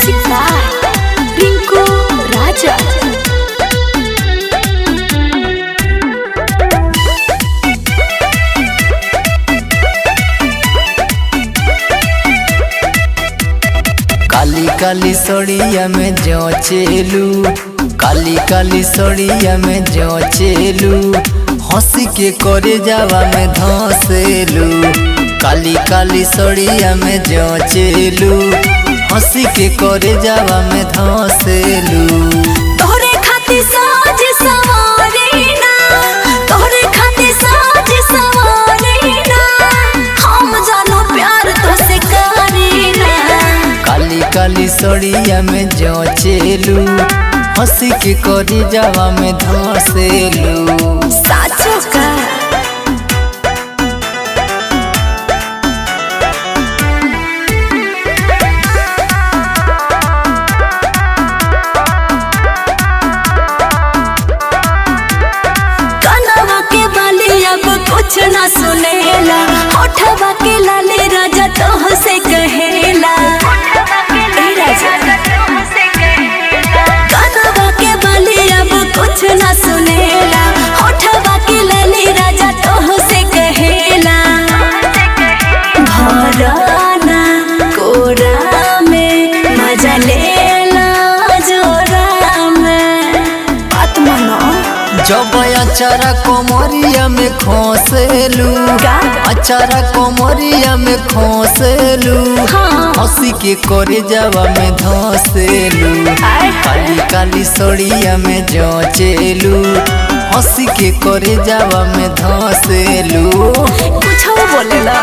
Music by Rinku राजा। काली काली सड़िया में जोचेलू, काली काली सड़िया में जोचेलू, हंसी के करे जावा में धसेलू। काली काली सड़िया में जोचेलू, हंसी के करे जावा में धसेलू। तोहरे खातिर साज सवारी ना, तोहरे खातिर साज सवारी ना, हम जानो प्यार तो से करी ना। काली काली सड़िया में जोचेलू, हंसी के करे जावा में धसेलू। साचो का कुछ ना सुनेला, होठवा के लाले राजा तोह से कहेला। कनवा के बाली अब कुछ ना सुनेला, होठवा के लाले राजा तोह से कहेला। भराना कोरा में मजा लेला जोरा में, बात मानो। जब अचारा कोमरिया में खोसेलू, अचारा कोमरिया में खोसेलू, हंसी के करे जावा में धसेलू। काली काली सड़िया में जोचेलू, हंसी के करे जावा में धसेलू। कुछ बोलेला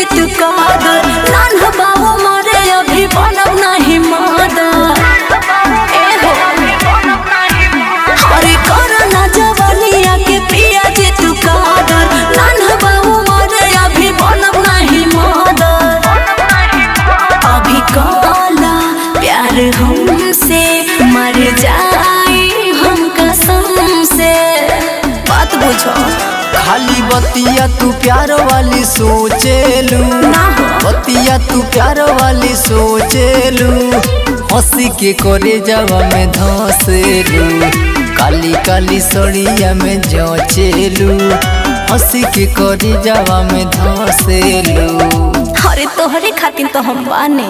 तू कादर नान बाबू मारे अभी बनब नहीं मादर। हरे करना जवनिया के पिया जे तू कादर, नान बाबू मारे अभी बनब नहीं मादर। अभी काला प्यार हमसे मर जाए हम कसम से, बात बुझो। खाली बतिया तू प्यार वाली सोचेलू, बतिया तू प्यार वाली सोचेलू, हंसी के करे जावा में धसेलू। काली काली सड़िया में जोचेलू, हंसी के करे जावा में धसेलू। अरे तोहरे खातिर तो हम बाने।